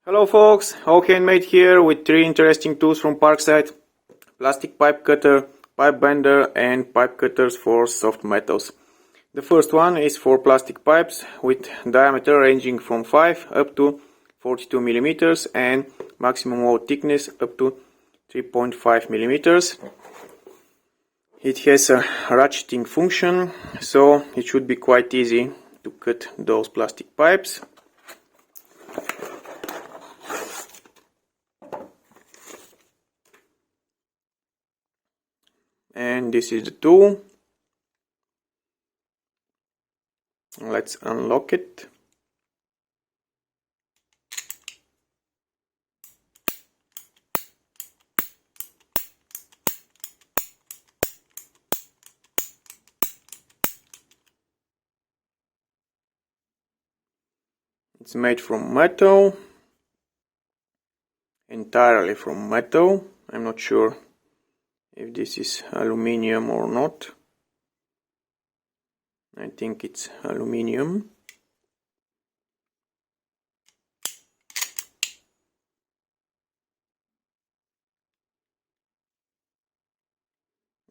Hello folks, all handmade here with 3 interesting tools from Parkside: plastic pipe cutter, pipe bender and pipe cutters for soft metals. The first one is for plastic pipes with diameter ranging from 5 up to 42 millimeters and maximum wall thickness up to 3.5 millimeters. It has a ratcheting function, so it should be quite easy to cut those plastic pipes. And this is the tool. Let's unlock it. It's made from metal, entirely from metal. I'm not sure if this is aluminium or not. I think it's aluminium.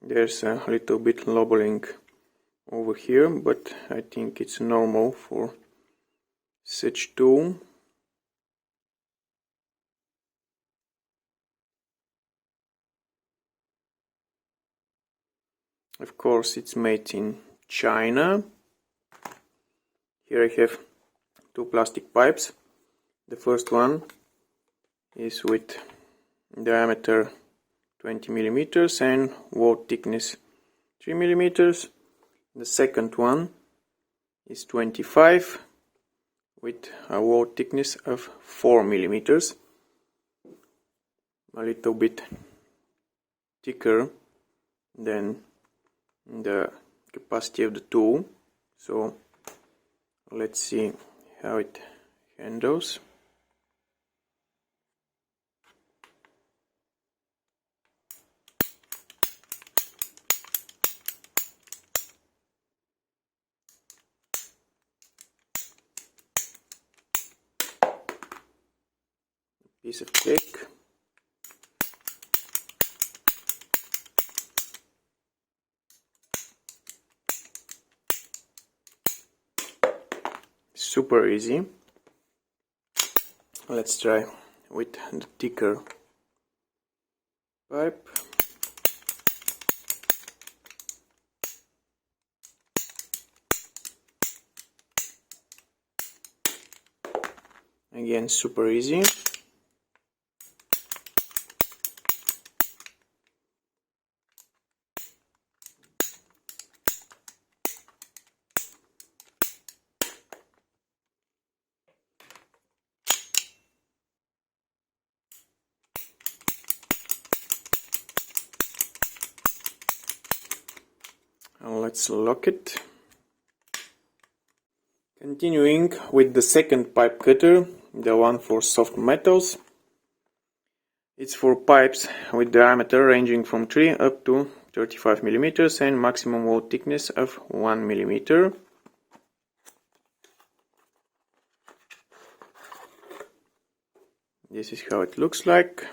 There's a little bit lobbling over here, but I think it's normal for such tool. Of course, it's made in China. Here I have 2 plastic pipes. The first one is with diameter 20 millimeters and wall thickness 3 millimeters. The second one is 25 with a wall thickness of 4 millimeters, a little bit thicker than the capacity of the tool. So let's see how it handles. Piece of cake. Super easy. Let's try with the thicker pipe. Again, super easy. Let's lock it. Continuing with the second pipe cutter, the one for soft metals. It's for pipes with diameter ranging from 3 up to 35 millimeters and maximum wall thickness of 1 millimeter. This is how it looks like.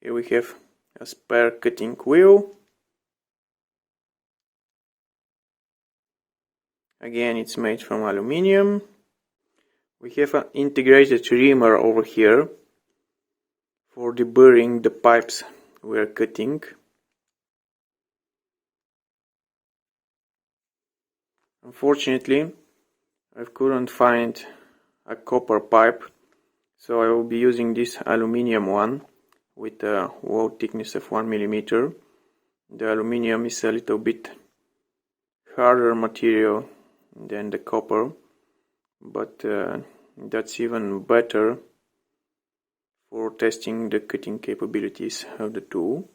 Here we have a spare cutting wheel. Again, it's made from aluminium. We have an integrated reamer over here for deburring the pipes we are cutting. Unfortunately, I couldn't find a copper pipe, so I will be using this aluminium one with a wall thickness of 1 millimeter. The aluminium is a little bit harder material than the copper, but that's even better for testing the cutting capabilities of the tool.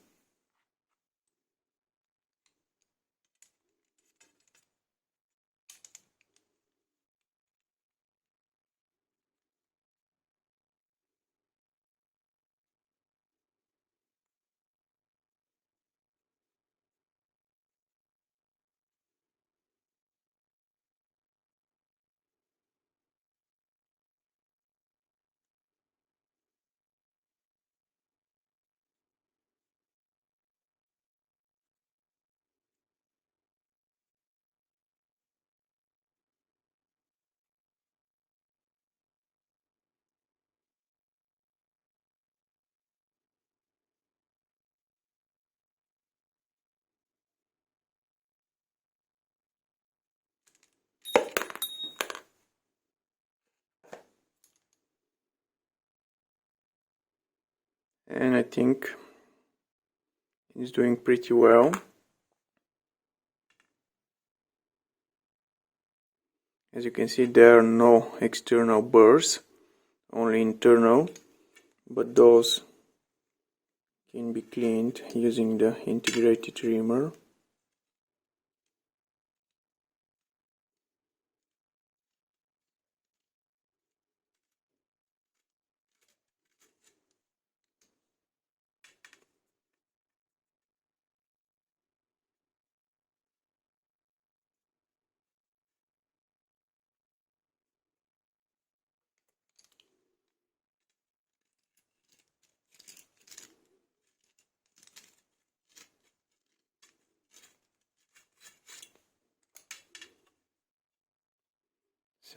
and I think it's doing pretty well. As you can see, there are no external burrs, only internal, but those can be cleaned using the integrated trimmer.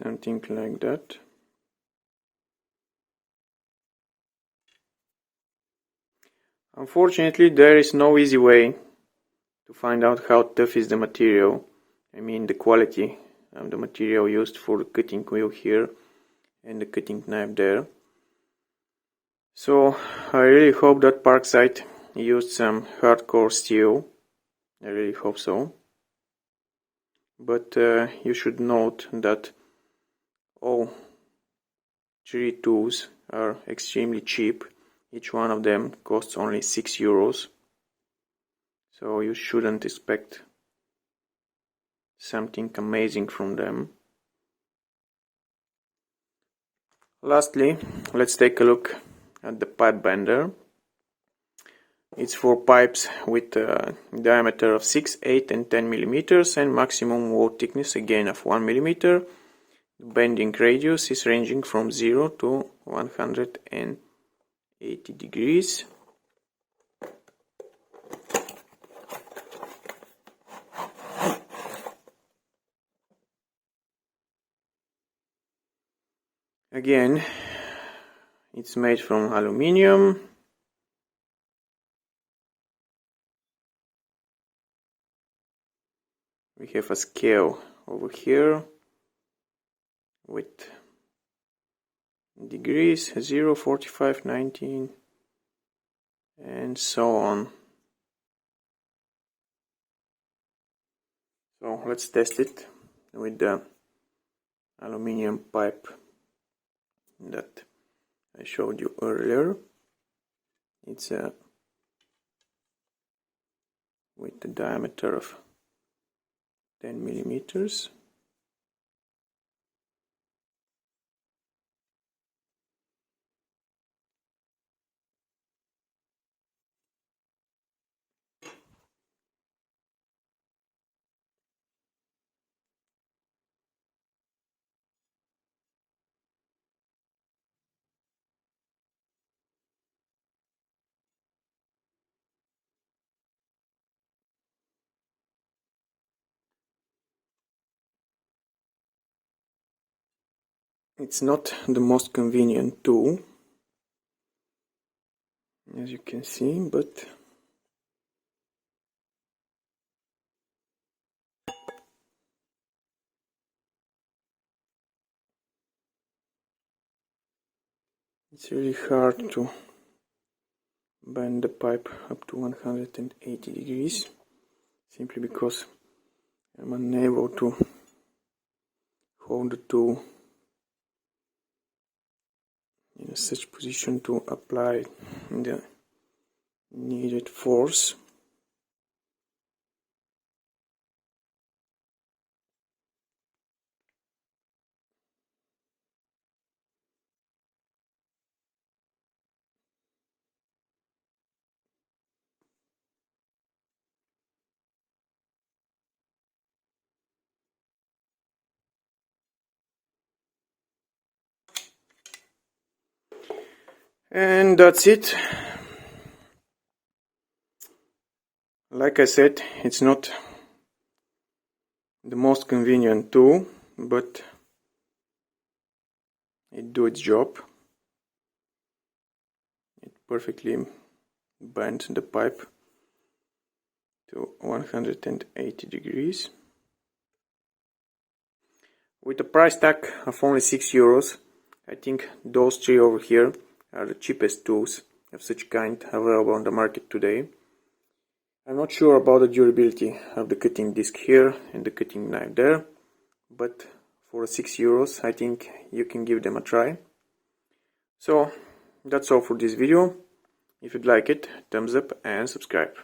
Something like that. Unfortunately, there is no easy way to find out how tough is the material. I mean the quality of the material used for the cutting wheel here and the cutting knife there. So I really hope that Parkside used some hardcore steel. I really hope so. But you should note that all three tools are extremely cheap. Each one of them costs only 6 euros. So you shouldn't expect something amazing from them. Lastly, let's take a look at the pipe bender. It's for pipes with a diameter of 6, 8 and 10 millimeters and maximum wall thickness again of 1 millimeter. The bending radius is ranging from 0 to 180 degrees. Again, it's made from aluminium. We have a scale over here with degrees 0, 45, 19 and so on. So let's test it with the aluminium pipe that I showed you earlier. It's with the diameter of 10 millimeters. It's not the most convenient tool, as you can see, but it's really hard to bend the pipe up to 180 degrees, simply because I'm unable to hold the tool in such position to apply the needed force. And that's it. Like I said, it's not the most convenient tool, but it do its job. It perfectly bends the pipe to 180 degrees. With a price tag of only 6 euros, I think those three over here are the cheapest tools of such kind available on the market today. I'm not sure about the durability of the cutting disc here and the cutting knife there, but for €6 I think you can give them a try. So that's all for this video. If you'd like it, thumbs up and subscribe.